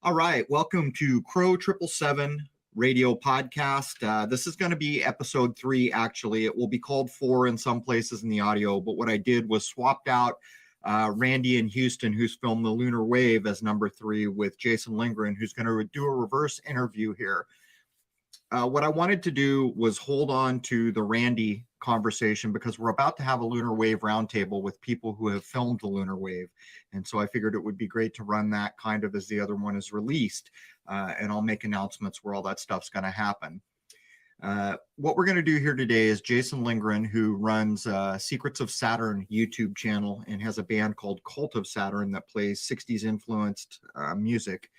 All right, welcome to Crrow777 radio podcast. This is going to be episode 3, actually. It will be called 4 in some places in the audio, but what I did was swapped out Randy in Houston, who's filmed the Lunar Wave, as number 3, with Jason Lindgren, who's going to do a reverse interview here. What I wanted to do was hold on to the Randy conversation because we're about to have a Lunar Wave roundtable with people who have filmed the Lunar Wave. And so I figured it would be great to run that kind of as the other one is released. And I'll make announcements where all that stuff's going to happen. What we're going to do here today is Jason Lindgren, who runs Secrets of Saturn YouTube channel and has a band called Cult of Saturn that plays 60s influenced music,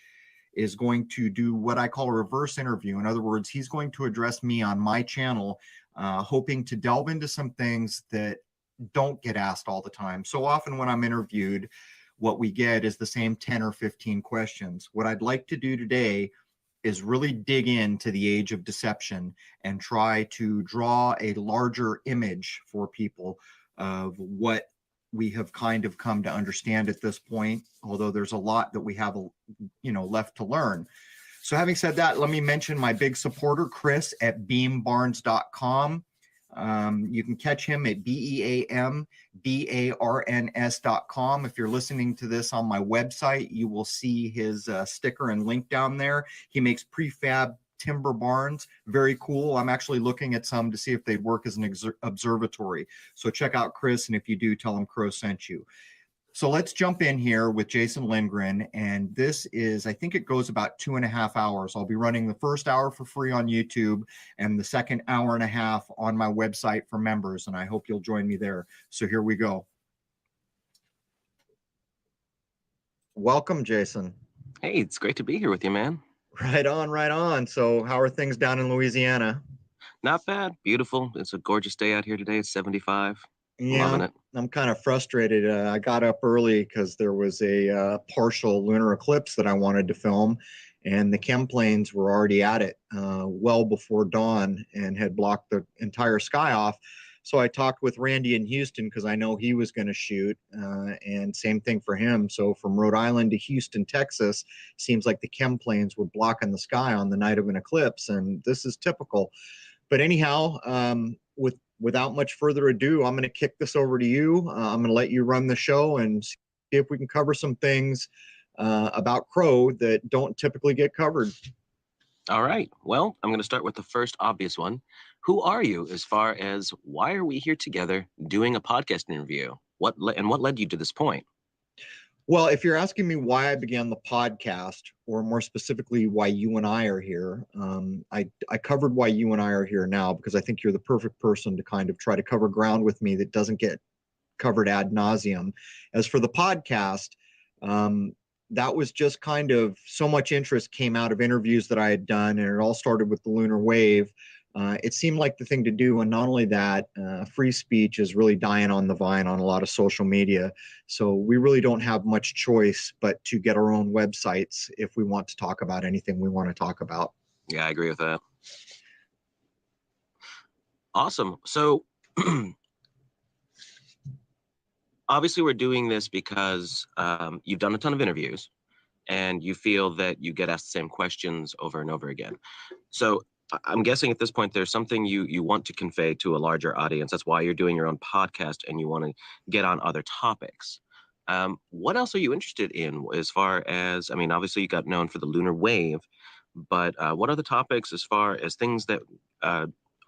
is going to do what I call a reverse interview. In other words, he's going to address me on my channel, hoping to delve into some things that don't get asked all the time. So often when I'm interviewed, what we get is the same 10 or 15 questions. What I'd like to do today is really dig into the age of deception and try to draw a larger image for people of what we have kind of come to understand at this point, although there's a lot that we have, left to learn. So having said that, let me mention my big supporter, Chris at beambarns.com. You can catch him at beambarns.com. If you're listening to this on my website, you will see his sticker and link down there. He makes prefab timber barns. Very cool. I'm actually looking at some to see if they'd work as an observatory. So check out Chris, and if you do, tell him Crow sent you. So let's jump in here with Jason Lindgren, and this is, I think it goes about 2.5 hours. I'll be running the first hour for free on YouTube and the second hour and a half on my website for members, and I hope you'll join me there. So here we go. Welcome, Jason. Hey, it's great to be here with you, man. Right on, right on. So how are things down in Louisiana? Not bad. Beautiful. It's a gorgeous day out here today. It's 75. Yeah, Loving it. I'm kind of frustrated. I got up early because there was a partial lunar eclipse that I wanted to film, and the chem planes were already at it well before dawn and had blocked the entire sky off. So I talked with Randy in Houston because I know he was going to shoot, and same thing for him. So from Rhode Island to Houston, Texas, seems like the chem planes were blocking the sky on the night of an eclipse, and this is typical. But anyhow, without much further ado, I'm going to kick this over to you. I'm going to let you run the show and see if we can cover some things about Crow that don't typically get covered. All right. Well, I'm going to start with the first obvious one. Who are you as far as why are we here together doing a podcast interview? What led you to this point? Well, if you're asking me why I began the podcast, or more specifically, why you and I are here, I covered why you and I are here now because I think you're the perfect person to kind of try to cover ground with me that doesn't get covered ad nauseum. As for the podcast, that was just kind of so much interest came out of interviews that I had done, and it all started with the Lunar Wave. It seemed like the thing to do, and not only that, free speech is really dying on the vine on a lot of social media. So we really don't have much choice but to get our own websites if we want to talk about anything we want to talk about. Yeah, I agree with that. Awesome. So obviously we're doing this because you've done a ton of interviews and you feel that you get asked the same questions over and over again. So I'm guessing at this point there's something you want to convey to a larger audience. That's why you're doing your own podcast and you want to get on other topics. What else are you interested in as far as, I mean, obviously you got known for the Lunar Wave, but what other topics as far as things that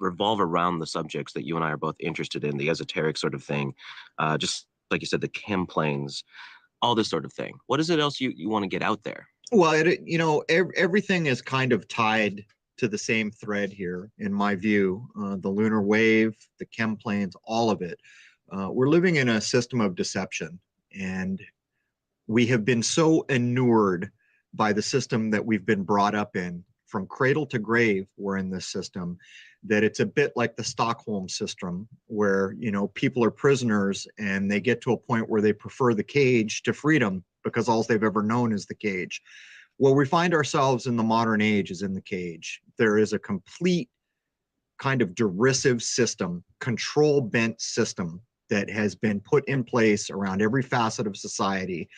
revolve around the subjects that you and I are both interested in, the esoteric sort of thing, just like you said, the chem planes, all this sort of thing. What is it else you want to get out there? Well, everything is kind of tied to the same thread here, in my view. The Lunar Wave, the chem planes, all of it. We're living in a system of deception, and we have been so inured by the system that we've been brought up in. From cradle to grave, we're in this system, that it's a bit like the Stockholm system, where people are prisoners and they get to a point where they prefer the cage to freedom because all they've ever known is the cage. Well, we find ourselves in the modern age is in the cage. There is a complete kind of derisive system, control bent system that has been put in place around every facet of society.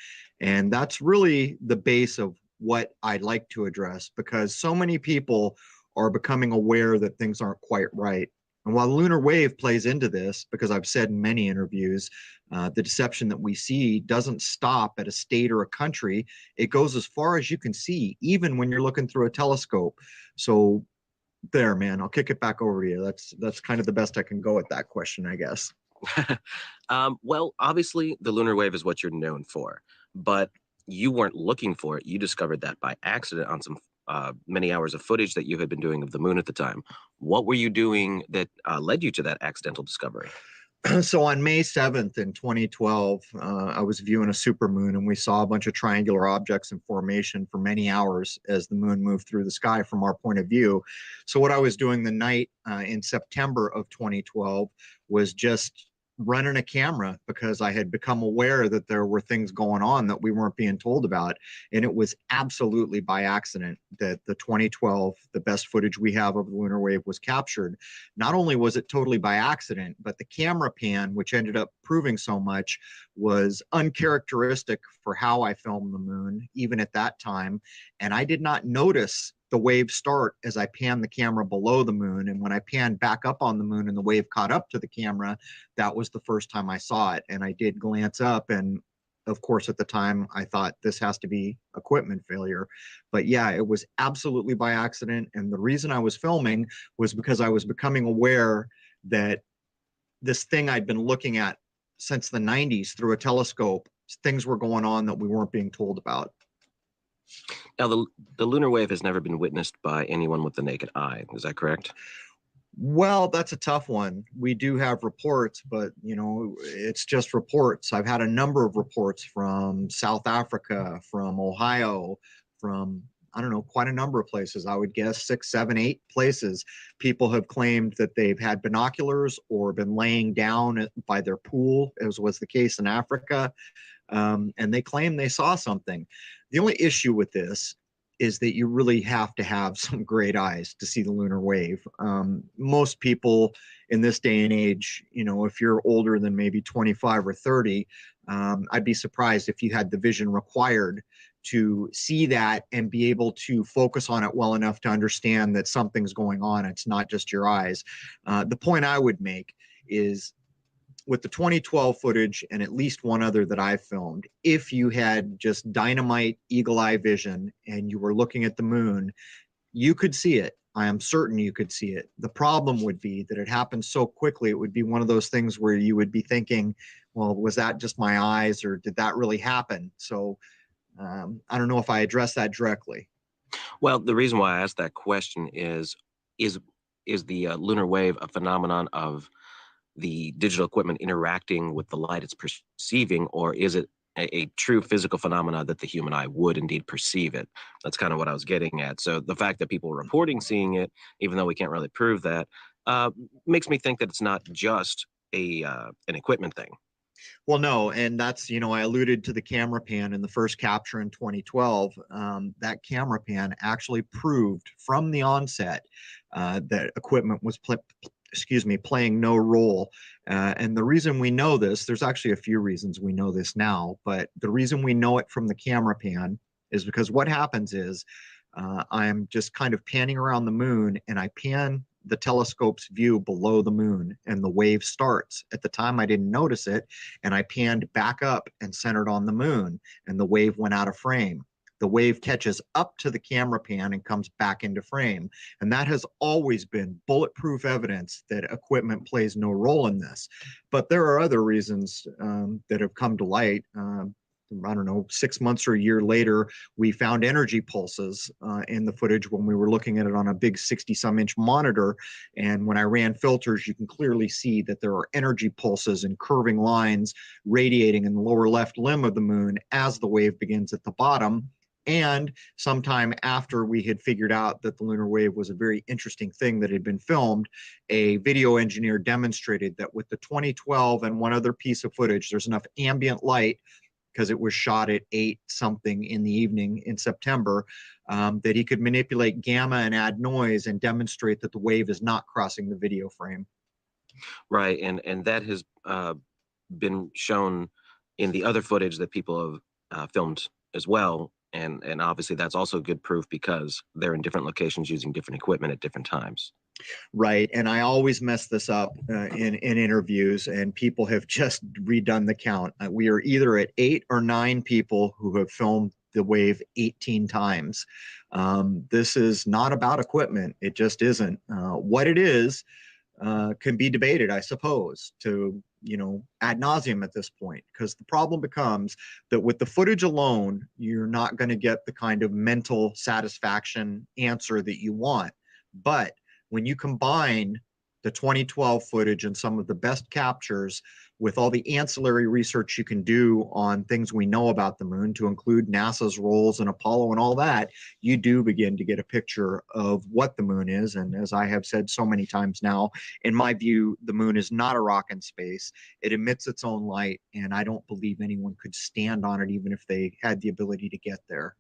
And that's really the base of what I'd like to address, because so many people are becoming aware that things aren't quite right. And while the lunar wave plays into this, because I've said in many interviews, the deception that we see doesn't stop at a state or a country. It goes as far as you can see, even when you're looking through a telescope. So there, man, I'll kick it back over to you. That's kind of the best I can go at that question, I guess. Well, obviously, the lunar wave is what you're known for, but you weren't looking for it. You discovered that by accident on some many hours of footage that you had been doing of the moon at the time. What were you doing that led you to that accidental discovery? So on May 7th in 2012, I was viewing a supermoon, and we saw a bunch of triangular objects in formation for many hours as the moon moved through the sky from our point of view. So what I was doing the night in September of 2012 was just running a camera, because I had become aware that there were things going on that we weren't being told about. And it was absolutely by accident that the 2012, the best footage we have of the lunar wave, was captured. Not only was it totally by accident, but the camera pan, which ended up proving so much, was uncharacteristic for how I filmed the moon, even at that time. And I did not notice the wave start as I panned the camera below the moon. And when I panned back up on the moon and the wave caught up to the camera, that was the first time I saw it. And I did glance up, and of course, at the time, I thought this has to be equipment failure. But yeah, it was absolutely by accident. And the reason I was filming was because I was becoming aware that this thing I'd been looking at since the 90s through a telescope, things were going on that we weren't being told about. Now, the lunar wave has never been witnessed by anyone with the naked eye. Is that correct? Well, that's a tough one. We do have reports, but it's just reports. I've had a number of reports from South Africa, from Ohio, from, I don't know, quite a number of places. I would guess 6, 7, 8 places. People have claimed that they've had binoculars or been laying down by their pool, as was the case in Africa. And they claim they saw something. The only issue with this is that you really have to have some great eyes to see the lunar wave. Most people in this day and age, if you're older than maybe 25 or 30, I'd be surprised if you had the vision required to see that and be able to focus on it well enough to understand that something's going on. It's not just your eyes. The point I would make is, with the 2012 footage and at least one other that I filmed, if you had just dynamite eagle eye vision and you were looking at the moon, you could see it. I am certain you could see it. The problem would be that it happened so quickly. It would be one of those things where you would be thinking, well, was that just my eyes, or did that really happen? So I don't know if I addressed that directly. Well, the reason why I asked that question is the lunar wave a phenomenon of the digital equipment interacting with the light it's perceiving, or is it a true physical phenomena that the human eye would indeed perceive it? That's kind of what I was getting at. So the fact that people are reporting seeing it, even though we can't really prove that, makes me think that it's not just an equipment thing. Well, no, and that's, I alluded to the camera pan in the first capture in 2012. That camera pan actually proved from the onset that equipment was playing no role. And the reason we know this, there's actually a few reasons we know this now, but the reason we know it from the camera pan is because what happens is I'm just kind of panning around the moon, and I pan the telescope's view below the moon, and the wave starts. At the time, I didn't notice it, and I panned back up and centered on the moon, and the wave went out of frame. The wave catches up to the camera pan and comes back into frame. And that has always been bulletproof evidence that equipment plays no role in this. But there are other reasons that have come to light. I don't know, 6 months or a year later, we found energy pulses in the footage when we were looking at it on a big 60-some-inch monitor. And when I ran filters, you can clearly see that there are energy pulses and curving lines radiating in the lower left limb of the moon as the wave begins at the bottom. And sometime after we had figured out that the lunar wave was a very interesting thing that had been filmed, a video engineer demonstrated that with the 2012 and one other piece of footage, there's enough ambient light, because it was shot at 8 something in the evening in September, that he could manipulate gamma and add noise and demonstrate that the wave is not crossing the video frame. Right, and that has been shown in the other footage that people have filmed as well. And obviously that's also good proof because they're in different locations using different equipment at different times. Right. And I always mess this up in interviews, and people have just redone the count. We are either at 8 or 9 people who have filmed the wave 18 times. This is not about equipment. It just isn't. What it is can be debated, I suppose, to, ad nauseum at this point, because the problem becomes that with the footage alone, you're not going to get the kind of mental satisfaction answer that you want. But when you combine the 2012 footage and some of the best captures with all the ancillary research you can do on things we know about the moon, to include NASA's roles in Apollo and all that, you do begin to get a picture of what the moon is. And as I have said so many times now, in my view, the moon is not a rock in space. It emits its own light, and I don't believe anyone could stand on it, even if they had the ability to get there.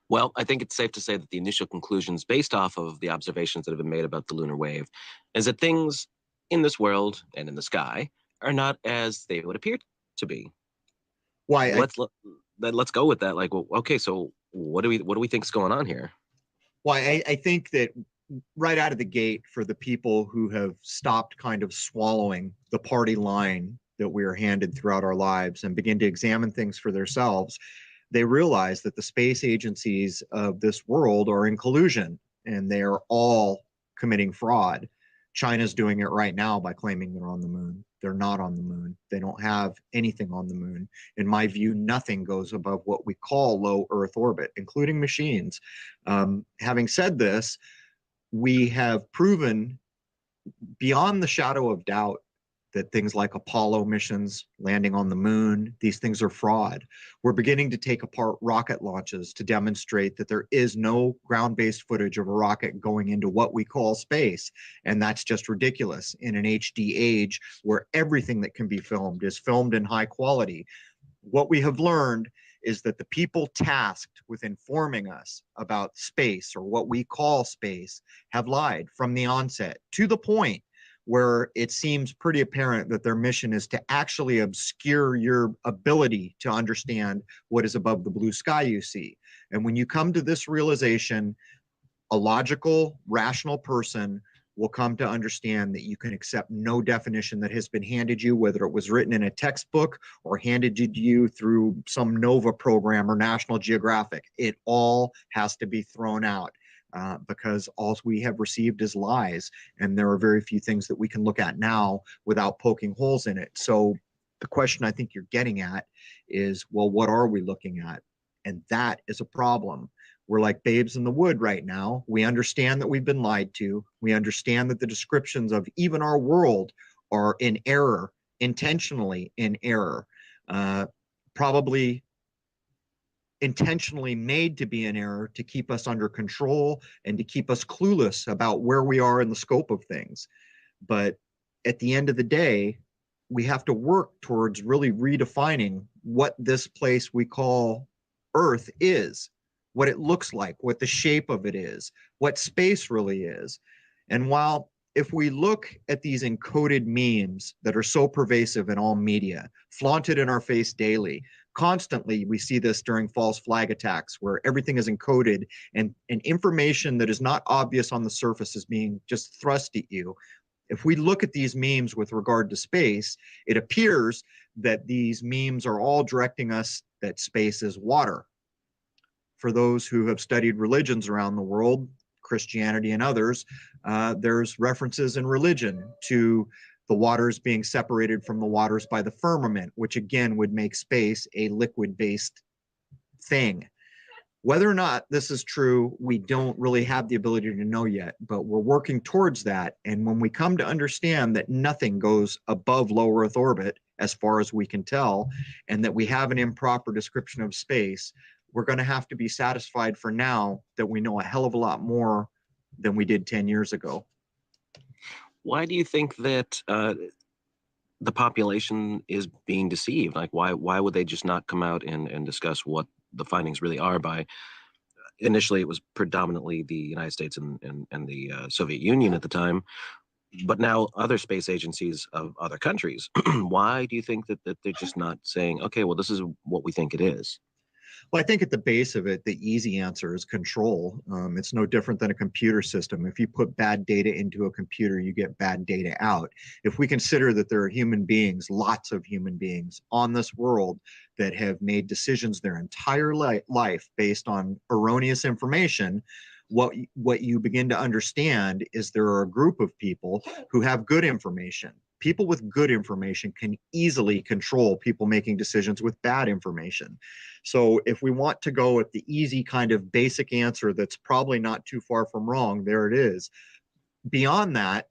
Well, I think it's safe to say that the initial conclusions based off of the observations that have been made about the lunar wave is that things in this world and in the sky are not as they would appear to be. Why? Let's go with that. Like, well, okay, so what do we think is going on here? I think that right out of the gate, for the people who have stopped kind of swallowing the party line that we are handed throughout our lives and begin to examine things for themselves, they realize that the space agencies of this world are in collusion, and they are all committing fraud. China's doing it right now by claiming they're on the moon. They're not on the moon. They don't have anything on the moon. In my view, nothing goes above what we call low Earth orbit, including machines. Having said this, we have proven beyond the shadow of doubt that things like Apollo missions, landing on the moon, these things are fraud. We're beginning to take apart rocket launches to demonstrate that there is no ground-based footage of a rocket going into what we call space. And that's just ridiculous in an HD age where everything that can be filmed is filmed in high quality. What we have learned is that the people tasked with informing us about space, or what we call space, have lied from the onset, to the point where it seems pretty apparent that their mission is to actually obscure your ability to understand what is above the blue sky you see. And when you come to this realization, a logical, rational person will come to understand that you can accept no definition that has been handed you, whether it was written in a textbook or handed to you through some NOVA program or National Geographic. It all has to be thrown out. Because all we have received is lies, and there are very few things that we can look at now without poking holes in it. So the question I think you're getting at is, well, what are we looking at? And that is a problem. We're like babes in the wood right now. We understand that we've been lied to. We understand that the descriptions of even our world are in error, intentionally in error, probably intentionally made to be an error to keep us under control and to keep us clueless about where we are in the scope of things. But at the end of the day, we have to work towards really redefining what this place we call Earth is, what it looks like, what the shape of it is, what space really is. And while if we look at these encoded memes that are so pervasive in all media, flaunted in our face daily, constantly we see this during false flag attacks where everything is encoded, and information that is not obvious on the surface is being just thrust at you. If we look at these memes with regard to space, it appears that these memes are all directing us that space is water. For those who have studied religions around the world, Christianity and others, there's references in religion to the waters being separated from the waters by the firmament, which again would make space a liquid-based thing. Whether or not this is true, we don't really have the ability to know yet, but we're working towards that. And when we come to understand that nothing goes above low Earth orbit, as far as we can tell, and that we have an improper description of space, we're going to have to be satisfied for now that we know a hell of a lot more than we did 10 years ago. Why do you think that the population is being deceived? Like, why would they just not come out and discuss what the findings really are? By initially, it was predominantly the United States and the Soviet Union at the time, but now other space agencies of other countries. Why do you think that they're just not saying, okay, well, this is what we think it is? Well, I think at the base of it, the easy answer is control. It's no different than a computer system. If you put bad data into a computer, you get bad data out. If we consider that there are human beings, lots of human beings on this world that have made decisions their entire life based on erroneous information, what you begin to understand is there are a group of people who have good information. People with good information can easily control people making decisions with bad information. So if we want to go at the easy kind of basic answer that's probably not too far from wrong, there it is. Beyond that,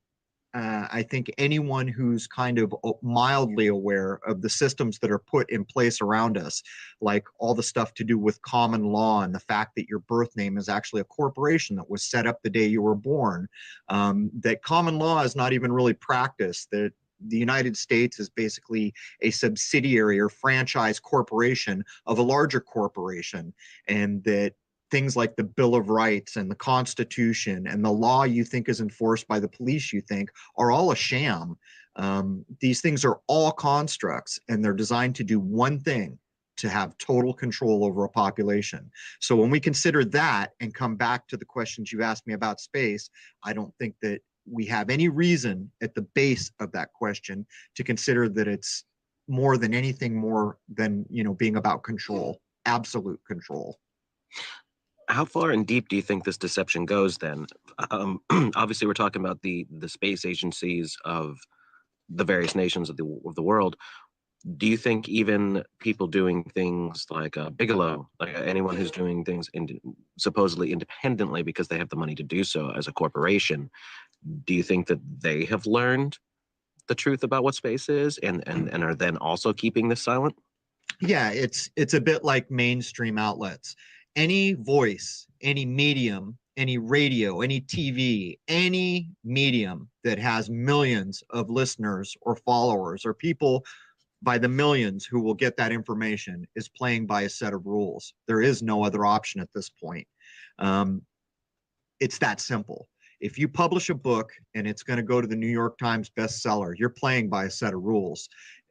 I think anyone who's kind of mildly aware of the systems that are put in place around us, like all the stuff to do with common law and the fact that your birth name is actually a corporation that was set up the day you were born, that common law is not even really practiced, that the United States is basically a subsidiary or franchise corporation of a larger corporation, and that things like the Bill of Rights and the Constitution and the law you think is enforced by the police you think are all a sham. These things are all constructs, and they're designed to do one thing: to have total control over a population. So when we consider that and come back to the questions you asked me about space, I don't think that we have any reason at the base of that question to consider that it's more than anything more than, being about control, absolute control. How far and deep do you think this deception goes then? Obviously, we're talking about the space agencies of the various nations of the world. Do you think even people doing things like Bigelow, like anyone who's doing things supposedly independently because they have the money to do so as a corporation, do you think that they have learned the truth about what space is and are then also keeping this silent? Yeah, it's a bit like mainstream outlets. Any voice, any medium, any radio, any TV, any medium that has millions of listeners or followers or people by the millions who will get that information is playing by a set of rules. There is no other option at this point. It's that simple. If you publish a book and it's going to go to the New York Times bestseller, you're playing by a set of rules.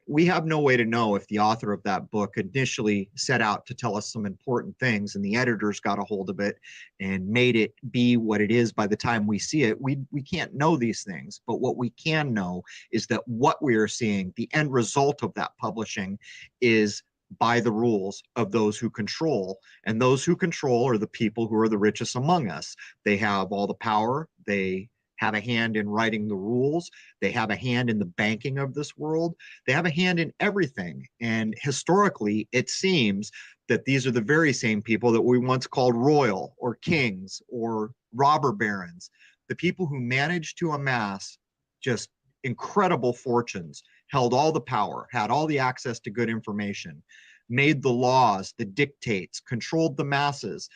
We have no way to know if the author of that book initially set out to tell us some important things and the editors got a hold of it and made it be what it is by the time we see it. We can't know these things, but what we can know is that what we are seeing, the end result of that publishing, is by the rules of those who control. And those who control are the people who are the richest among us. They have all the power. They have a hand in writing the rules. They have a hand in the banking of this world. They have a hand in everything. And historically, it seems that these are the very same people that we once called royal or kings or robber barons, the people who managed to amass just incredible fortunes, held all the power, had all the access to good information, made the laws, the dictates, controlled the masses.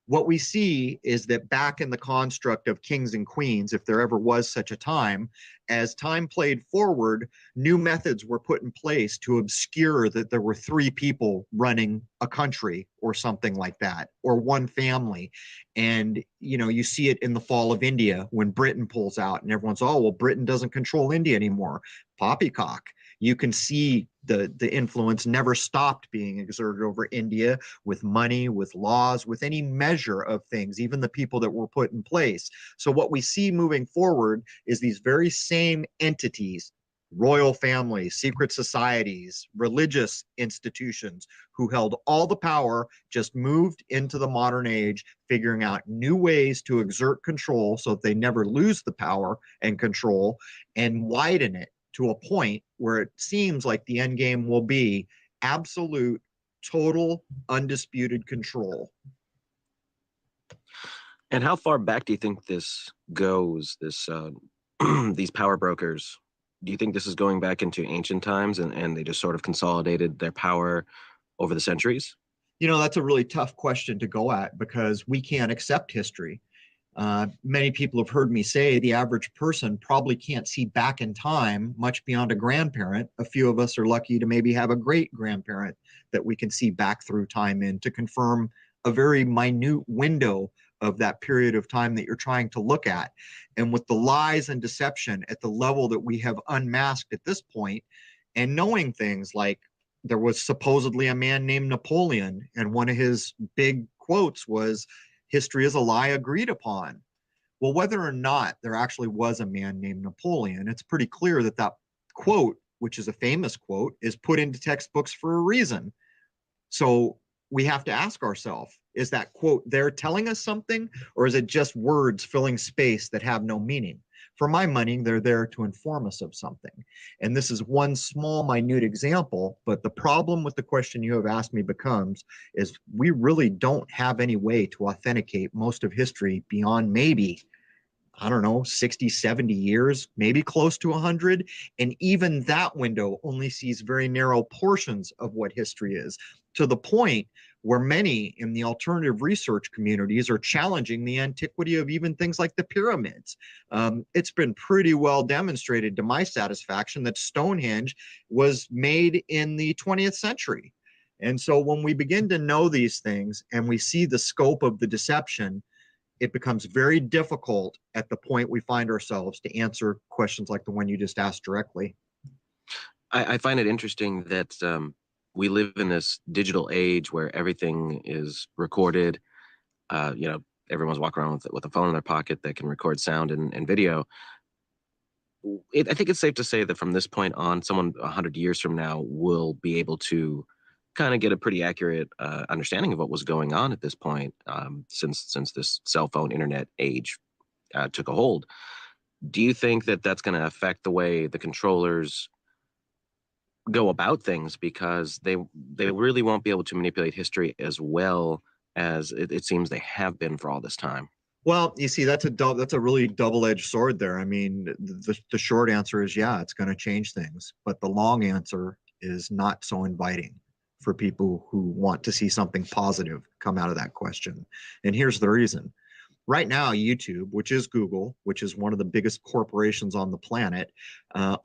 What we see is that back in the construct of kings and queens, if there ever was such a time, as time played forward, new methods were put in place to obscure that there were three people running a country or something like that, or one family. And, you see it in the fall of India when Britain pulls out and everyone's, oh, well, Britain doesn't control India anymore. Poppycock. You can see the influence never stopped being exerted over India with money, with laws, with any measure of things, even the people that were put in place. So what we see moving forward is these very same entities, royal families, secret societies, religious institutions who held all the power, just moved into the modern age, figuring out new ways to exert control so that they never lose the power and control and widen it to a point where it seems like the end game will be absolute, total, undisputed control. And how far back do you think this goes, this these power brokers? Do you think this is going back into ancient times and they just sort of consolidated their power over the centuries? That's a really tough question to go at because we can't accept history. Many people have heard me say the average person probably can't see back in time much beyond a grandparent. A few of us are lucky to maybe have a great grandparent that we can see back through time in to confirm a very minute window of that period of time that you're trying to look at. And with the lies and deception at the level that we have unmasked at this point, and knowing things like there was supposedly a man named Napoleon, and one of his big quotes was, "History is a lie agreed upon." Well, whether or not there actually was a man named Napoleon, it's pretty clear that that quote, which is a famous quote, is put into textbooks for a reason. So we have to ask ourselves, is that quote there telling us something, or is it just words filling space that have no meaning? For my money, they're there to inform us of something. And this is one small, minute example, but the problem with the question you have asked me becomes, is we really don't have any way to authenticate most of history beyond maybe, I don't know, 60, 70 years, maybe close to 100. And even that window only sees very narrow portions of what history is, to the point where many in the alternative research communities are challenging the antiquity of even things like the pyramids. It's been pretty well demonstrated to my satisfaction that Stonehenge was made in the 20th century. And so when we begin to know these things and we see the scope of the deception, it becomes very difficult at the point we find ourselves to answer questions like the one you just asked directly. I find it interesting that we live in this digital age where everything is recorded. You know, everyone's walking around with a phone in their pocket that can record sound and video. I think it's safe to say that from this point on, someone 100 years from now will be able to kind of get a pretty accurate understanding of what was going on at this point, since this cell phone internet age took a hold. Do you think that that's going to affect the way the controllers go about things, because they really won't be able to manipulate history as well as it seems they have been for all this time? Well, you see, that's a really double-edged sword there. I mean, the short answer is, yeah, it's going to change things, but the long answer is not so inviting for people who want to see something positive come out of that question. And here's the reason. Right now, YouTube, which is Google, which is one of the biggest corporations on the planet,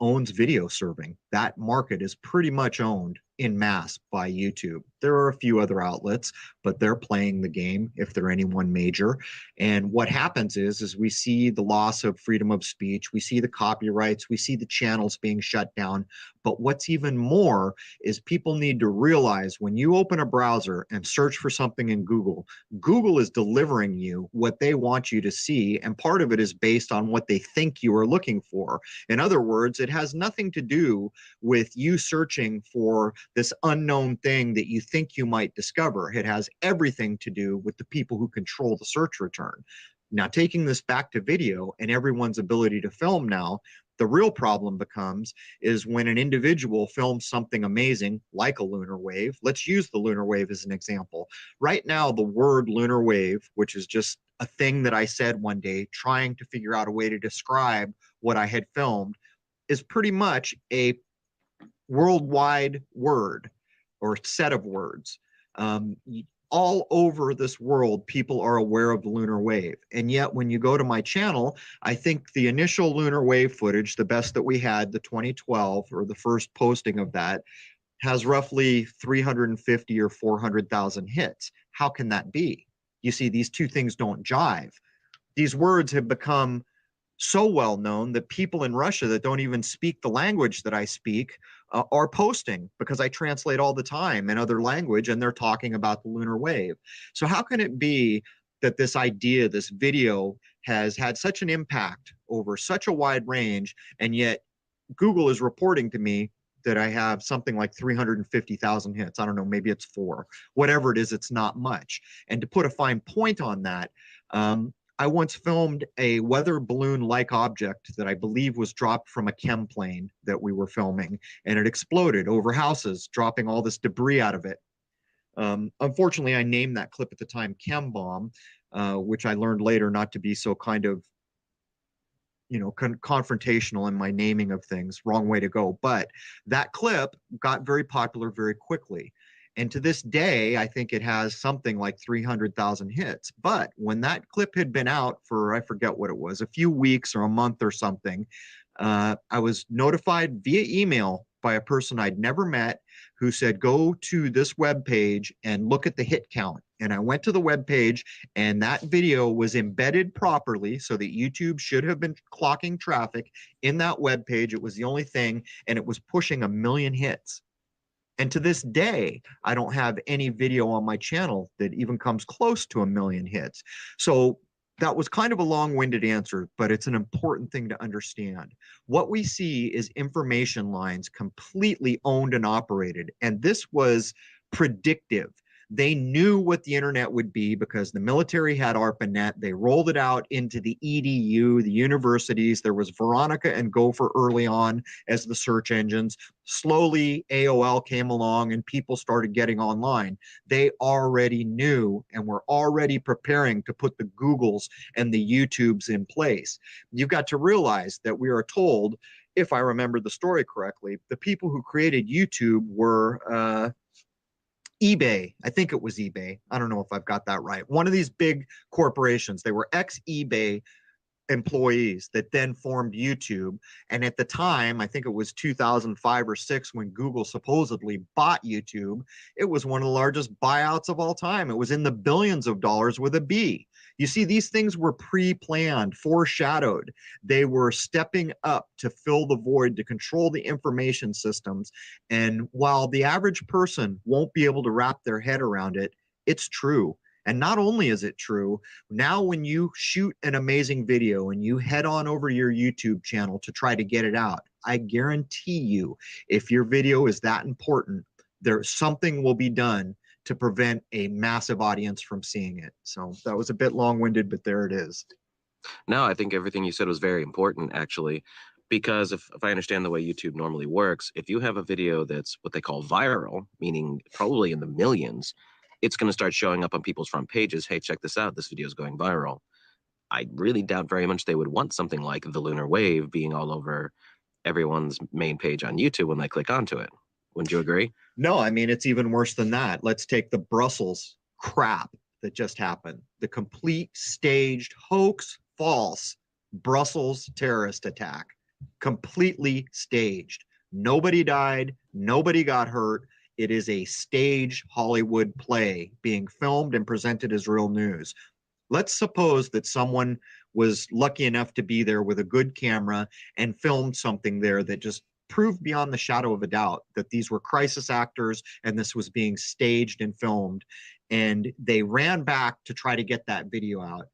owns video serving. That market is pretty much owned in mass by YouTube. There are a few other outlets, but they're playing the game if they're anyone major. And what happens is we see the loss of freedom of speech, we see the copyrights, we see the channels being shut down. But what's even more is people need to realize when you open a browser and search for something in Google, Google is delivering you what they want you to see, and part of it is based on what they think you are looking for. In other words, it has nothing to do with you searching for this unknown thing that you think you might discover. It has everything to do with the people who control the search return. Now, taking this back to video and everyone's ability to film now, the real problem becomes is when an individual films something amazing like a lunar wave. Let's use the lunar wave as an example. Right now, the word lunar wave, which is just a thing that I said one day trying to figure out a way to describe what I had filmed, is pretty much a worldwide word or set of words. All over this world, people are aware of the lunar wave. And yet when you go to my channel, I think the initial lunar wave footage, the best that we had, the 2012 or the first posting of that, has roughly 350 or 400,000 hits. How can that be? You see, these two things don't jive. These words have become so well known that people in Russia that don't even speak the language that I speak are posting, because I translate all the time in other language, and they're talking about the lunar wave. So how can it be that this idea, this video, has had such an impact over such a wide range, and yet Google is reporting to me that I have something like 350,000 hits? I don't know, maybe it's 4. Whatever it is, it's not much. And to put a fine point on that, I once filmed a weather balloon-like object that I believe was dropped from a chem plane that we were filming, and it exploded over houses, dropping all this debris out of it. Unfortunately, I named that clip at the time Chem Bomb, which I learned later not to be so kind of, confrontational in my naming of things. Wrong way to go. But that clip got very popular very quickly. And to this day, I think it has something like 300,000 hits. But when that clip had been out for, I forget what it was, a few weeks or a month or something, I was notified via email by a person I'd never met who said, go to this web page and look at the hit count. And I went to the web page, and that video was embedded properly so that YouTube should have been clocking traffic in that web page. It was the only thing, and it was pushing 1 million hits. And to this day, I don't have any video on my channel that even comes close to 1 million hits. So that was kind of a long-winded answer, but it's an important thing to understand. What we see is information lines completely owned and operated, and this was predictive. They knew what the internet would be because the military had ARPANET. They rolled it out into the EDU, the universities. There was Veronica and Gopher early on as the search engines. Slowly, AOL came along and people started getting online. They already knew and were already preparing to put the Googles and the YouTubes in place. You've got to realize that we are told, if I remember the story correctly, the people who created YouTube were eBay. I think it was eBay. I don't know if I've got that right. One of these big corporations. They were ex-eBay employees that then formed YouTube. And at the time, I think it was 2005 or 6 when Google supposedly bought YouTube, it was one of the largest buyouts of all time. It was in the billions of dollars with a B. You see, these things were pre-planned, foreshadowed. They were stepping up to fill the void, to control the information systems. And while the average person won't be able to wrap their head around it, it's true. And not only is it true, now when you shoot an amazing video and you head on over your YouTube channel to try to get it out, I guarantee you, if your video is that important, something will be done to prevent a massive audience from seeing it. So that was a bit long-winded, but there it is. No, I think everything you said was very important, actually, because if I understand the way YouTube normally works, if you have a video that's what they call viral, meaning probably in the millions, it's going to start showing up on people's front pages. Hey, check this out. This video is going viral. I really doubt very much they would want something like the Lunar Wave being all over everyone's main page on YouTube when they click onto it. Wouldn't you agree? No, I mean, it's even worse than that. Let's take the Brussels crap that just happened. The complete staged hoax, false Brussels terrorist attack. Completely staged. Nobody died. Nobody got hurt. It is a stage Hollywood play being filmed and presented as real news. Let's suppose that someone was lucky enough to be there with a good camera and filmed something there that just proved beyond the shadow of a doubt that these were crisis actors and this was being staged and filmed. And they ran back to try to get that video out.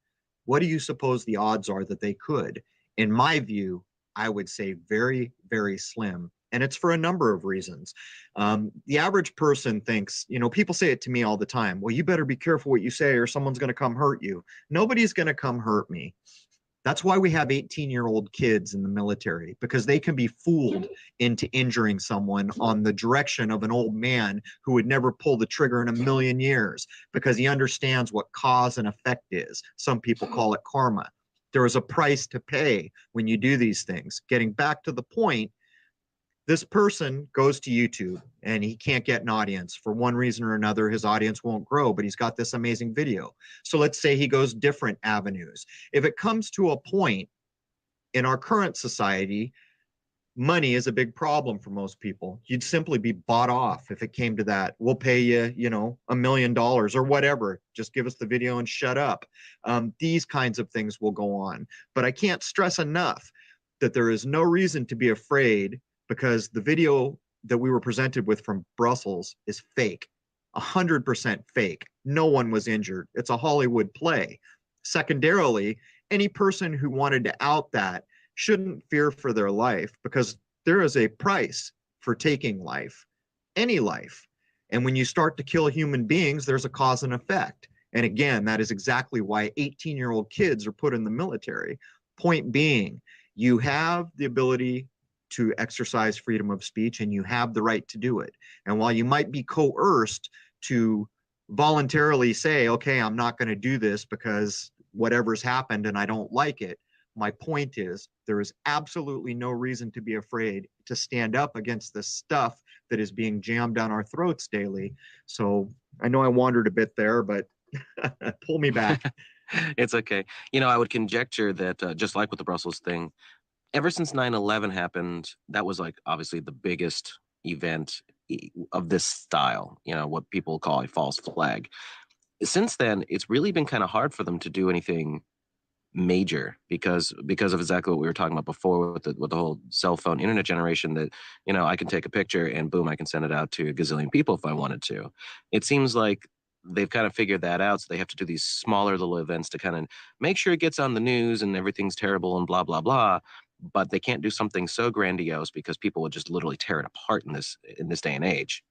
What do you suppose the odds are that they could? In my view, I would say very, very slim. And it's for a number of reasons. The average person thinks, people say it to me all the time. Well, you better be careful what you say or someone's going to come hurt you. Nobody's going to come hurt me. That's why we have 18-year-old kids in the military, because they can be fooled into injuring someone on the direction of an old man who would never pull the trigger in a million years because he understands what cause and effect is. Some people call it karma. There is a price to pay when you do these things. Getting back to the point, this person goes to YouTube and he can't get an audience for one reason or another. His audience won't grow, but he's got this amazing video. So let's say he goes different avenues. If it comes to a point in our current society, money is a big problem for most people. You'd simply be bought off if it came to that. We'll pay you, $1 million or whatever. Just give us the video and shut up. These kinds of things will go on. But I can't stress enough that there is no reason to be afraid, because the video that we were presented with from Brussels is fake, 100% fake. No one was injured. It's a Hollywood play. Secondarily, any person who wanted to out that shouldn't fear for their life, because there is a price for taking life, any life. And when you start to kill human beings, there's a cause and effect. And again, that is exactly why 18-year-old kids are put in the military. Point being, you have the ability to exercise freedom of speech and you have the right to do it. And while you might be coerced to voluntarily say, okay, I'm not going to do this because whatever's happened and I don't like it, my point is there is absolutely no reason to be afraid to stand up against the stuff that is being jammed down our throats daily. So I know I wandered a bit there, but pull me back. It's okay. I would conjecture that just like with the Brussels thing, ever since 9/11 happened, that was like obviously the biggest event of this style, what people call a false flag. Since then, it's really been kind of hard for them to do anything major because of exactly what we were talking about before with the whole cell phone internet generation, that I can take a picture and boom, I can send it out to a gazillion people if I wanted to. It seems like they've kind of figured that out, so they have to do these smaller little events to kind of make sure it gets on the news and everything's terrible and blah blah blah, but they can't do something so grandiose because people would just literally tear it apart in this day and age.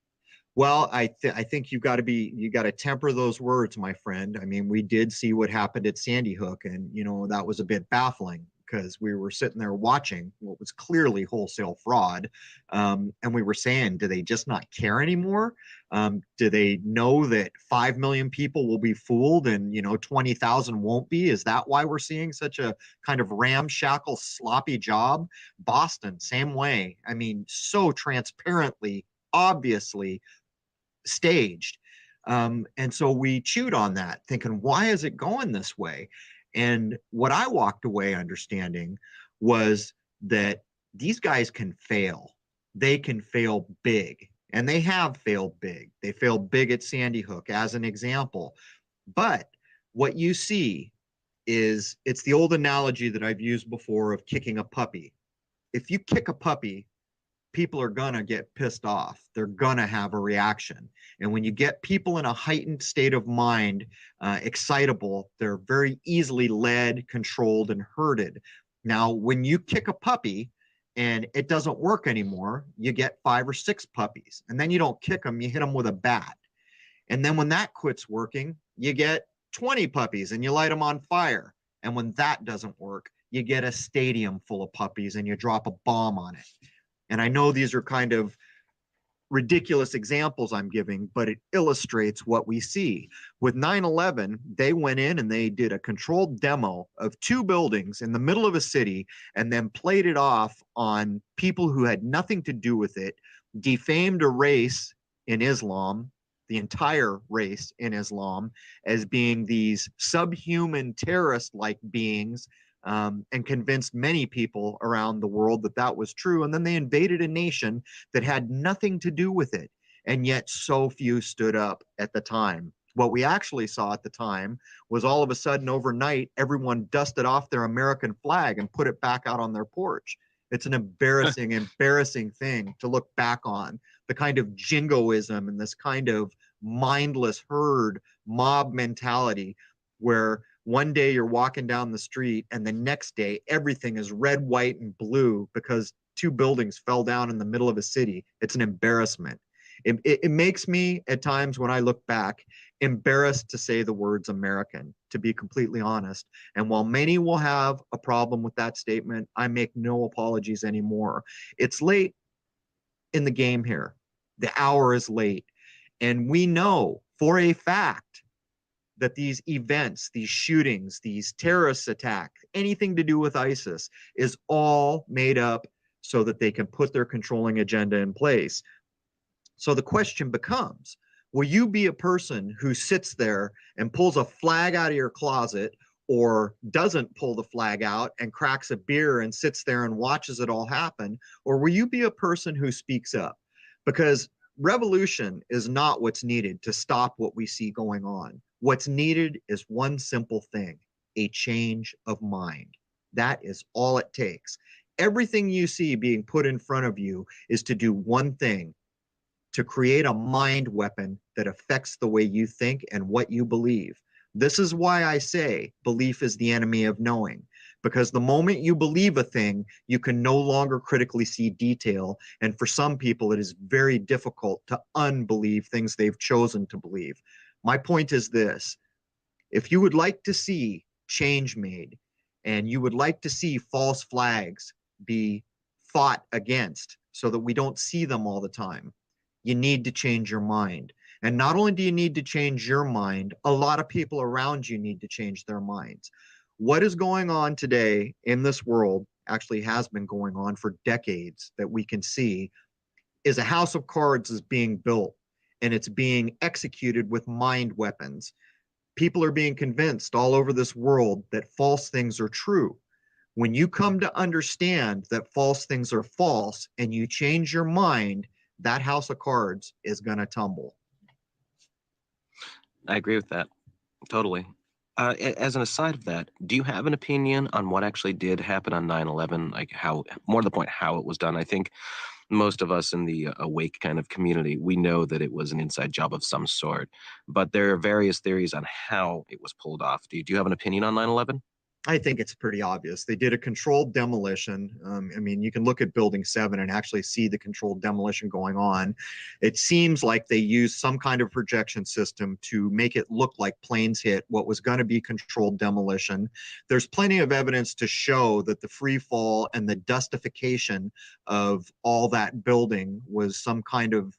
Well, I think you got to temper those words, my friend. I mean, we did see what happened at Sandy Hook, and that was a bit baffling because we were sitting there watching what was clearly wholesale fraud, and we were saying, do they just not care anymore? Do they know that 5 million people will be fooled and 20,000 won't be? Is that why we're seeing such a kind of ramshackle, sloppy job? Boston, same way. I mean, so transparently, obviously staged. And so we chewed on that, thinking, why is it going this way? And what I walked away understanding was that these guys can fail. They can fail big, and they have failed big. They failed big at Sandy Hook as an example. But what you see is it's the old analogy that I've used before of kicking a puppy. If you kick a puppy, people are going to get pissed off. They're going to have a reaction. And when you get people in a heightened state of mind, excitable, they're very easily led, controlled, and herded. Now, when you kick a puppy and it doesn't work anymore, you get 5 or 6 puppies. And then you don't kick them, you hit them with a bat. And then when that quits working, you get 20 puppies and you light them on fire. And when that doesn't work, you get a stadium full of puppies and you drop a bomb on it. And I know these are kind of ridiculous examples I'm giving, but it illustrates what we see. With 9/11, they went in and they did a controlled demo of 2 buildings in the middle of a city and then played it off on people who had nothing to do with it, defamed a race in Islam, the entire race in Islam, as being these subhuman terrorist-like beings, and convinced many people around the world that that was true. And then they invaded a nation that had nothing to do with it. And yet so few stood up at the time. What we actually saw at the time was all of a sudden overnight, everyone dusted off their American flag and put it back out on their porch. It's an embarrassing thing to look back on. The kind of jingoism and this kind of mindless herd mob mentality where one day you're walking down the street and the next day everything is red, white, and blue because 2 buildings fell down in the middle of a city. It's an embarrassment. It makes me, at times when I look back, embarrassed to say the words American, to be completely honest. And while many will have a problem with that statement, I make no apologies anymore. It's late in the game here. The hour is late. And we know for a fact that these events, these shootings, these terrorist attacks, anything to do with ISIS is all made up so that they can put their controlling agenda in place. So the question becomes, will you be a person who sits there and pulls a flag out of your closet or doesn't pull the flag out and cracks a beer and sits there and watches it all happen? Or will you be a person who speaks up? Because revolution is not what's needed to stop what we see going on. What's needed is one simple thing, a change of mind. That is all it takes. Everything you see being put in front of you is to do one thing, to create a mind weapon that affects the way you think and what you believe. This is why I say belief is the enemy of knowing, because the moment you believe a thing, you can no longer critically see detail. And for some people, it is very difficult to unbelieve things they've chosen to believe. My point is this: if you would like to see change made and you would like to see false flags be fought against so that we don't see them all the time, you need to change your mind. And not only do you need to change your mind, a lot of people around you need to change their minds. What is going on today in this world actually has been going on for decades that we can see is a house of cards is being built, and it's being executed with mind weapons. People are being convinced all over this world that false things are true. When you come to understand that false things are false and you change your mind, that house of cards is going to tumble. I agree with that totally. As an aside of that, do you have an opinion on what actually did happen on 9/11? Like how, more to the point, how it was done? I think most of us in the awake kind of community, we know that it was an inside job of some sort, but there are various theories on how it was pulled off. Do you have an opinion on 9/11? I think it's pretty obvious. They did a controlled demolition. I mean, you can look at Building 7 and actually see the controlled demolition going on. It seems like they used some kind of projection system to make it look like planes hit what was going to be controlled demolition. There's plenty of evidence to show that the free fall and the dustification of all that building was some kind of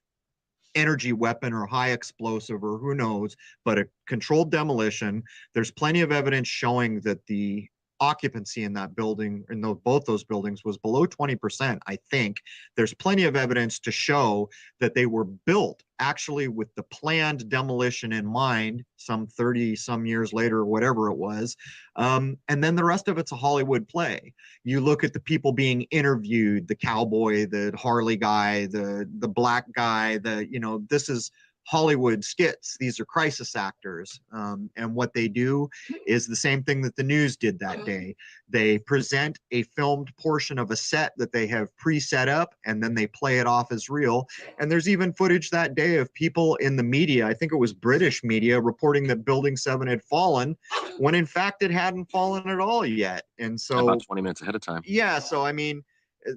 energy weapon or high explosive or who knows, but a controlled demolition. There's plenty of evidence showing that the occupancy in that building, in both those buildings, was below 20%, I think. There's plenty of evidence to show that they were built actually with the planned demolition in mind, some 30 some years later, or whatever it was. And then the rest of it's a Hollywood play. You look at the people being interviewed, the cowboy, the Harley guy, the black guy, this is Hollywood skits. These are crisis actors. And what they do is the same thing that the news did that day. They present a filmed portion of a set that they have pre-set up, and then they play it off as real. And there's even footage that day of people in the media, I think it was British media, reporting that Building 7 had fallen, when in fact it hadn't fallen at all yet. And so about 20 minutes ahead of time. Yeah, so I mean,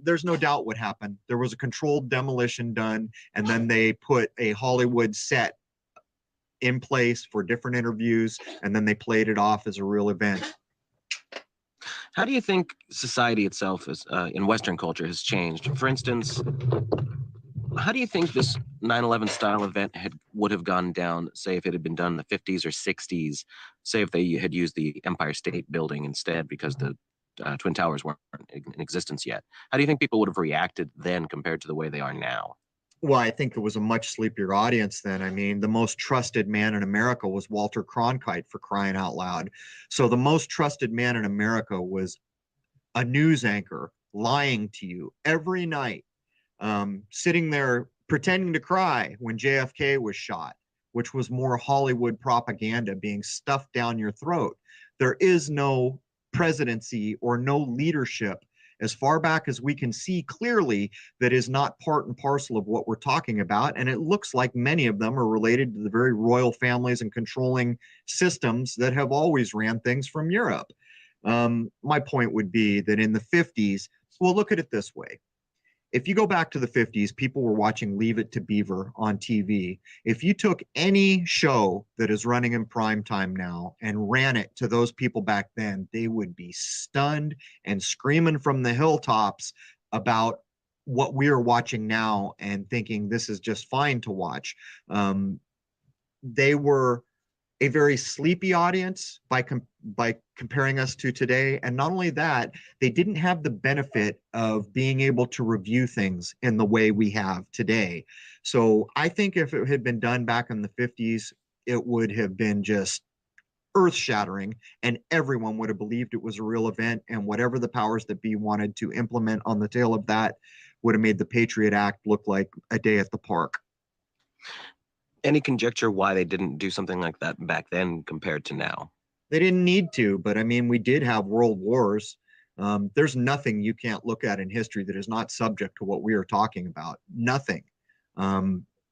there's no doubt what happened. There was a controlled demolition done, and then they put a Hollywood set in place for different interviews, and then they played it off as a real event. How do you think society itself is, in Western culture has changed? For instance, how do you think this 9/11 style event would have gone down, say if it had been done in the 50s or 60s, say if they had used the Empire State Building instead because the Twin Towers weren't in existence yet? How do you think people would have reacted then compared to the way they are now? Well, I think it was a much sleepier audience then. I mean, the most trusted man in America was Walter Cronkite, for crying out loud. So the most trusted man in America was a news anchor lying to you every night, sitting there pretending to cry when JFK was shot, which was more Hollywood propaganda being stuffed down your throat. There is no presidency or no leadership as far back as we can see clearly that is not part and parcel of what we're talking about. And it looks like many of them are related to the very royal families and controlling systems that have always ran things from Europe. My point would be that in the 50s, well, look at it this way. If you go back to the 50s, people were watching Leave It to Beaver on TV. If you took any show that is running in prime time now and ran it to those people back then, they would be stunned and screaming from the hilltops about what we are watching now and thinking this is just fine to watch. They were a very sleepy audience by comparing us to today. And not only that, they didn't have the benefit of being able to review things in the way we have today. So I think if it had been done back in the 50s, it would have been just earth shattering, and everyone would have believed it was a real event. And whatever the powers that be wanted to implement on the tail of that would have made the Patriot Act look like a day at the park. Any conjecture why they didn't do something like that back then compared to now? They didn't need to, but I mean, we did have world wars. There's nothing you can't look at in history that is not subject to what we are talking about. Nothing.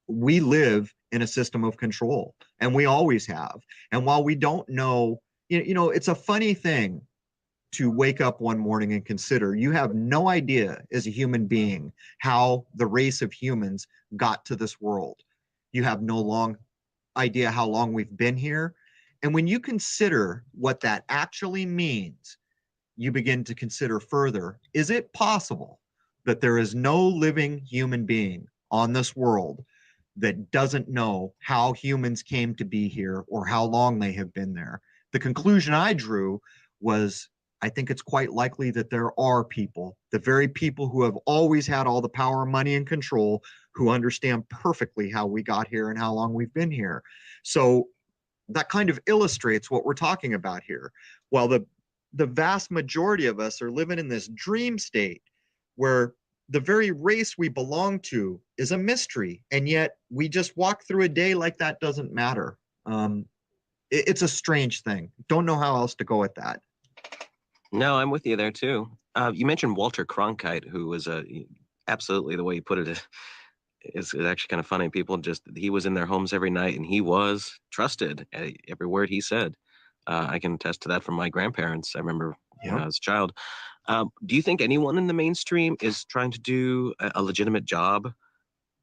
We live in a system of control, and we always have. And while we don't know, it's a funny thing to wake up one morning and consider you have no idea as a human being how the race of humans got to this world. You have no idea how long we've been here. And when you consider what that actually means, you begin to consider further, is it possible that there is no living human being on this world that doesn't know how humans came to be here or how long they have been there? The conclusion I drew was, I think it's quite likely that there are people, the very people who have always had all the power, money, and control, who understand perfectly how we got here and how long we've been here. So that kind of illustrates what we're talking about here. While the vast majority of us are living in this dream state where the very race we belong to is a mystery, and yet we just walk through a day like that doesn't matter. it's a strange thing. Don't know how else to go with that. No, I'm with you there too. You mentioned Walter Cronkite, who was absolutely, the way you put it is actually kind of funny. People just, he was in their homes every night and he was trusted. Every word he said. I can attest to that from my grandparents. I remember when I was a child. Do you think anyone in the mainstream is trying to do a legitimate job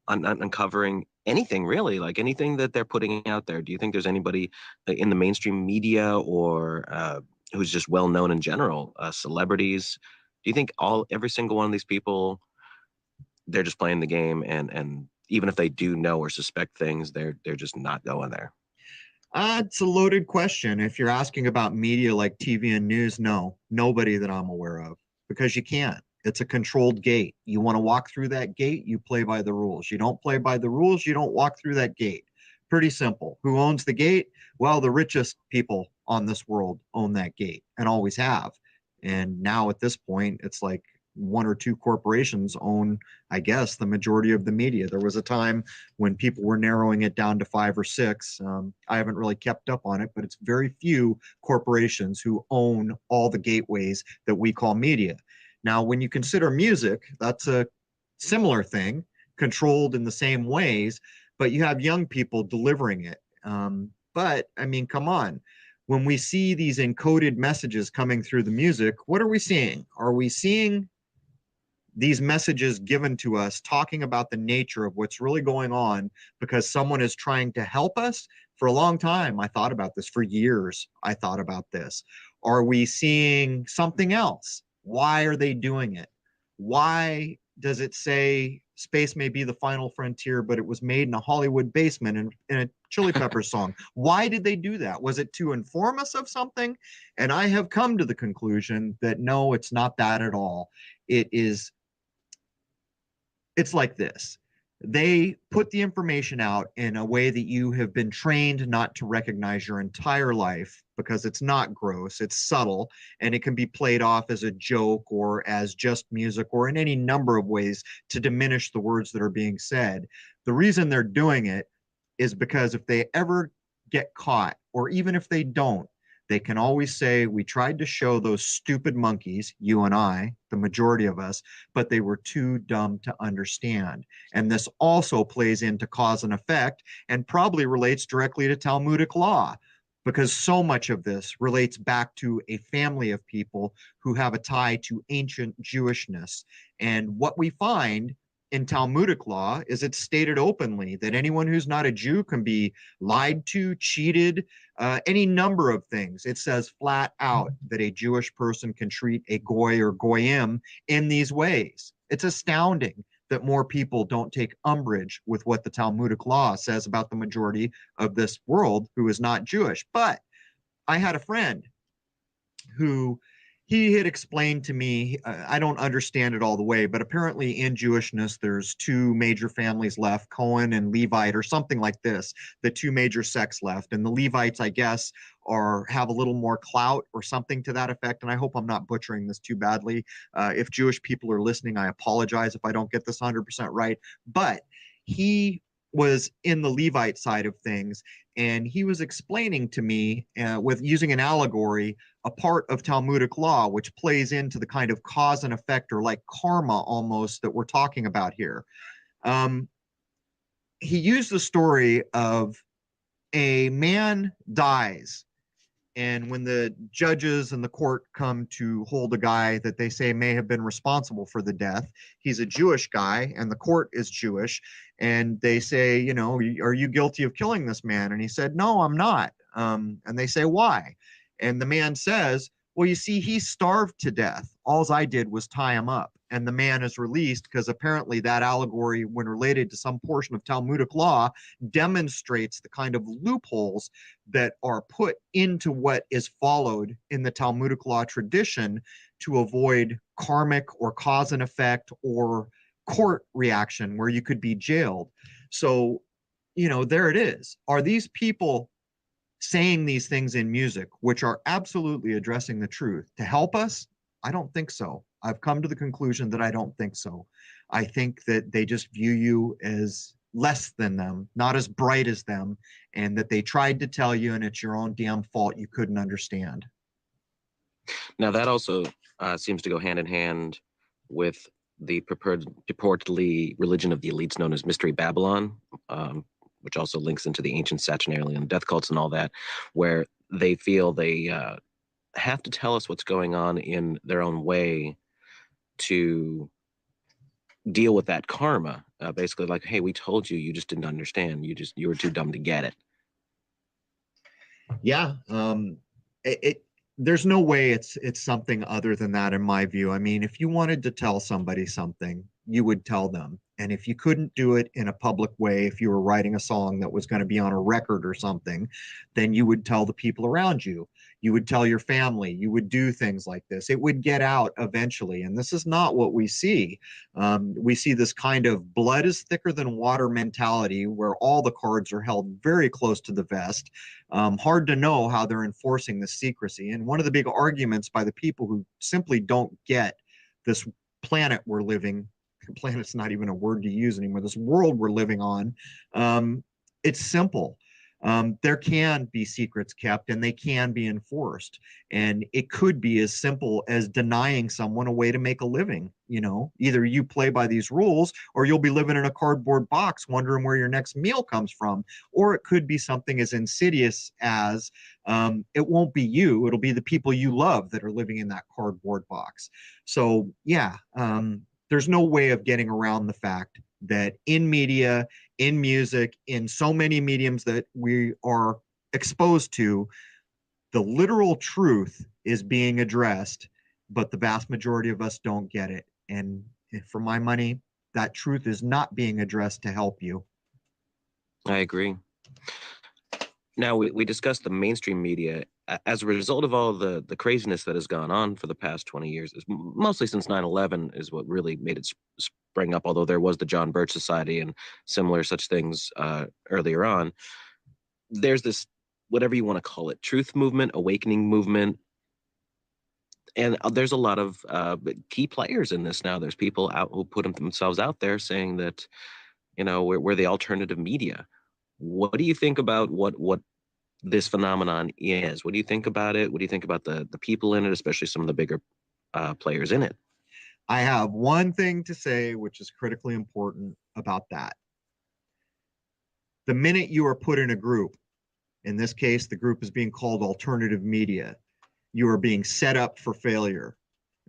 on uncovering anything, really, like anything that they're putting out there? Do you think there's anybody in the mainstream media or who's just well known in general, celebrities? Do you think every single one of these people, they're just playing the game, and even if they do know or suspect things, they're just not going there? It's a loaded question. If you're asking about media like TV and news, no, nobody that I'm aware of, because you can't. It's a controlled gate. You want to walk through that gate, you play by the rules. You don't play by the rules, you don't walk through that gate. Pretty simple. Who owns the gate? Well, the richest people on this world own that gate and always have. And now at this point, it's like one or two corporations own, I guess, the majority of the media. There was a time when people were narrowing it down to 5 or 6. I haven't really kept up on it, but it's very few corporations who own all the gateways that we call media. Now, when you consider music, that's a similar thing, controlled in the same ways, but you have young people delivering it. But I mean, come on. When we see these encoded messages coming through the music, what are we seeing? Are we seeing these messages given to us talking about the nature of what's really going on because someone is trying to help us? For a long time, I thought about this. For years, I thought about this. Are we seeing something else? Why are they doing it? Why does it say space may be the final frontier, but it was made in a Hollywood basement in a Chili Peppers song? Why did they do that? Was it to inform us of something? And I have come to the conclusion that no, it's not that at all. It's like this. They put the information out in a way that you have been trained not to recognize your entire life, because it's not gross, it's subtle, and it can be played off as a joke or as just music or in any number of ways to diminish the words that are being said. The reason they're doing it is because if they ever get caught, or even if they don't, they can always say, we tried to show those stupid monkeys, you and I, the majority of us, but they were too dumb to understand. And this also plays into cause and effect and probably relates directly to Talmudic law, because so much of this relates back to a family of people who have a tie to ancient Jewishness. And what we find in Talmudic law is it's stated openly that anyone who's not a Jew can be lied to, cheated, any number of things. It says flat out that a Jewish person can treat a goy or goyim in these ways. It's astounding that more people don't take umbrage with what the Talmudic law says about the majority of this world who is not Jewish. But I had a friend who he had explained to me, I don't understand it all the way, but apparently in Jewishness, there's two major families left, Cohen and Levite, or something like this, the two major sects left. And the Levites, I guess, have a little more clout or something to that effect. And I hope I'm not butchering this too badly. If Jewish people are listening, I apologize if I don't get this 100% right. But he was in the Levite side of things, and he was explaining to me with using an allegory a part of Talmudic law which plays into the kind of cause and effect, or like karma almost, that we're talking about here. He used the story of a man dies, and when the judges and the court come to hold a guy that they say may have been responsible for the death, he's a Jewish guy and the court is Jewish, and they say, you know, are you guilty of killing this man? And he said, no, I'm not. And they say, why? And the man says, well, you see, he starved to death. All I did was tie him up. And the man is released because apparently that allegory, when related to some portion of Talmudic law, demonstrates the kind of loopholes that are put into what is followed in the Talmudic law tradition to avoid karmic or cause and effect or court reaction where you could be jailed. So, you know, there it is. Are these people saying these things in music, which are absolutely addressing the truth, to help us? I don't think so. I've come to the conclusion that I don't think so. I think that they just view you as less than them, not as bright as them, and that they tried to tell you, and it's your own damn fault you couldn't understand. Now that also seems to go hand in hand with the purportedly religion of the elites known as Mystery Babylon, which also links into the ancient Saturnalian death cults and all that, where they feel they have to tell us what's going on in their own way to deal with that karma. Basically, like, hey, we told you, you just didn't understand. You were too dumb to get it. Yeah, there's no way it's something other than that in my view. I mean, if you wanted to tell somebody something, you would tell them. And if you couldn't do it in a public way, if you were writing a song that was going to be on a record or something, then you would tell the people around you. You would tell your family. You would do things like this. It would get out eventually. And this is not what we see. We see this kind of blood is thicker than water mentality where all the cards are held very close to the vest. Hard to know how they're enforcing the secrecy. And one of the big arguments by the people who simply don't get this planet we're living, planet's not even a word to use anymore, this world we're living on, it's simple. There can be secrets kept and they can be enforced. And it could be as simple as denying someone a way to make a living. You know, either you play by these rules or you'll be living in a cardboard box wondering where your next meal comes from. Or it could be something as insidious as it won't be you, it'll be the people you love that are living in that cardboard box. So yeah, there's no way of getting around the fact that in media, in music, in so many mediums that we are exposed to, the literal truth is being addressed, but the vast majority of us don't get it. And for my money, that truth is not being addressed to help you. I agree. Now, we discussed the mainstream media. As a result of all the craziness that has gone on for the past 20 years, mostly since 9/11 is what really made it spring up, although there was the John Birch Society and similar such things earlier on. There's this, whatever you want to call it, truth movement, awakening movement. And there's a lot of key players in this now. There's people out who put themselves out there saying that, you know, we're the alternative media. What do you think about what this phenomenon is? What do you think about it? What do you think about the people in it, especially some of the bigger players in it? I have one thing to say, which is critically important about that. The minute you are put in a group, in this case, the group is being called alternative media, you are being set up for failure.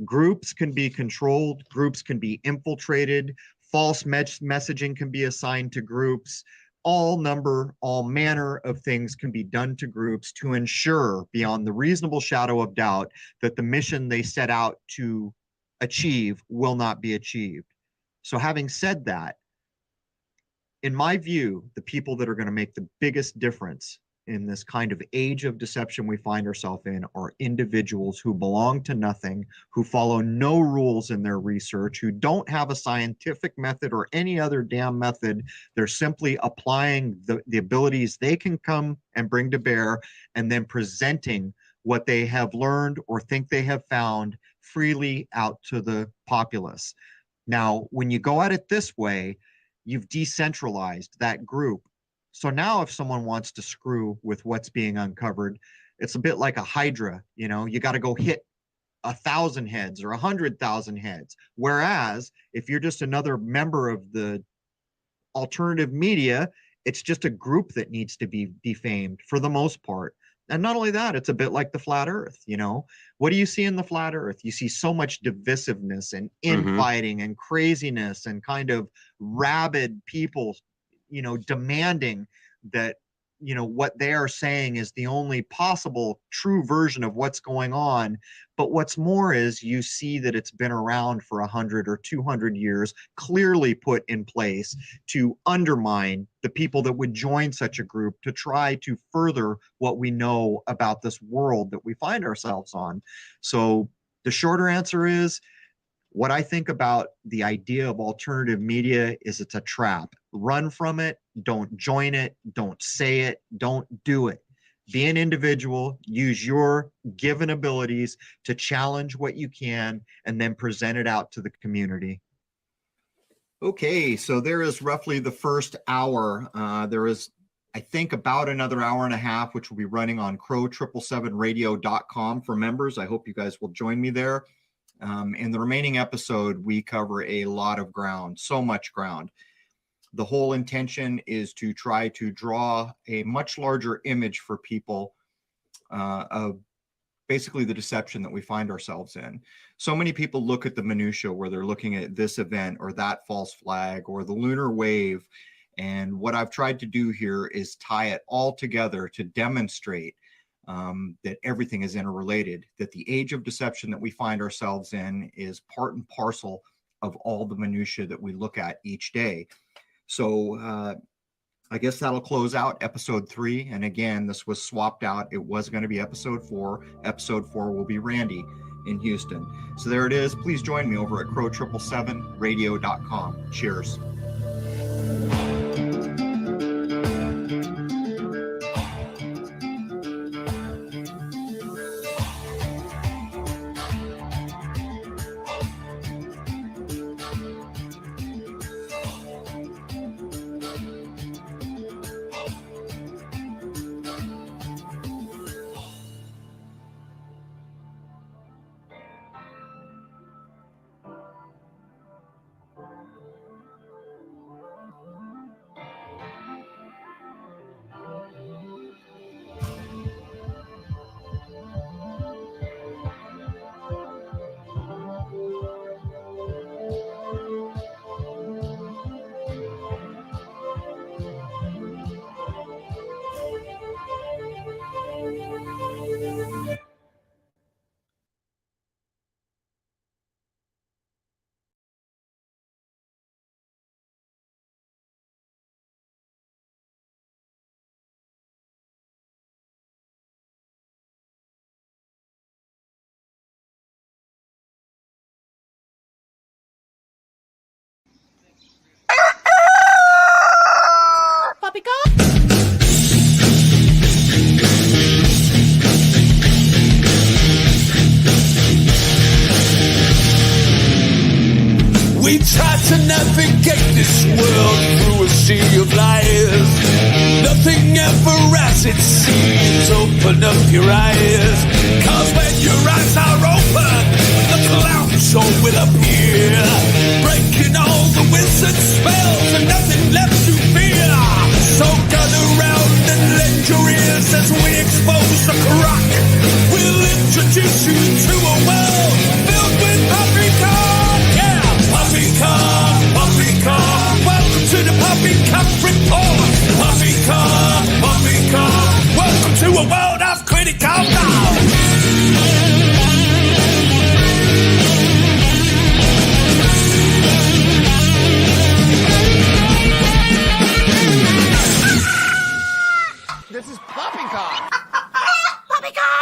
Groups can be controlled, groups can be infiltrated, false messaging can be assigned to groups. All manner of things can be done to groups to ensure, beyond the reasonable shadow of doubt, that the mission they set out to achieve will not be achieved. So having said that, in my view, the people that are going to make the biggest difference in this kind of age of deception we find ourselves in are individuals who belong to nothing, who follow no rules in their research, who don't have a scientific method or any other damn method. They're simply applying the abilities they can come and bring to bear and then presenting what they have learned or think they have found freely out to the populace. Now, when you go at it this way, you've decentralized that group. So now if someone wants to screw with what's being uncovered, it's a bit like a hydra, you know, you got to go hit 1,000 heads or 100,000 heads. Whereas if you're just another member of the alternative media, it's just a group that needs to be defamed for the most part. And not only that, it's a bit like the flat earth, you know. What do you see in the flat earth? You see so much divisiveness and infighting and craziness and kind of rabid people, you know, demanding that, you know, what they are saying is the only possible true version of what's going on. But what's more is you see that it's been around for 100 or 200 years, clearly put in place to undermine the people that would join such a group to try to further what we know about this world that we find ourselves on. So the shorter answer is, what I think about the idea of alternative media is it's a trap. Run from it. Don't join it. Don't say it. Don't do it. Be an individual. Use your given abilities to challenge what you can and then present it out to the community. Okay, so there is roughly the first hour. There is, I think, about another hour and a half, which will be running on Crrow777radio.com for members. I hope you guys will join me there. In the remaining episode, we cover a lot of ground, so much ground. The whole intention is to try to draw a much larger image for people of basically the deception that we find ourselves in. So many people look at the minutia where they're looking at this event or that false flag or the lunar wave. And what I've tried to do here is tie it all together to demonstrate that everything is interrelated, that the age of deception that we find ourselves in is part and parcel of all the minutia that we look at each day. So I guess that'll close out episode 3. And again, this was swapped out. It was going to be episode 4. Episode 4 will be Randy in Houston. So there it is. Please join me over at Crrow777radio.com. Cheers. We try to navigate this world through a sea of lies. Nothing ever as it seems. Open up your eyes, 'cause when your eyes are open, the clown show will appear, breaking all the wizard spells and nothing left to fear. So gather round and lend your ears as we expose the crock. We'll introduce you to a world filled with poppycock. Yeah, poppycock, poppycock. Welcome to the Poppycock Report. Poppycock, poppycock. Welcome to a world of critical thought. This is Poppycock. Poppycock!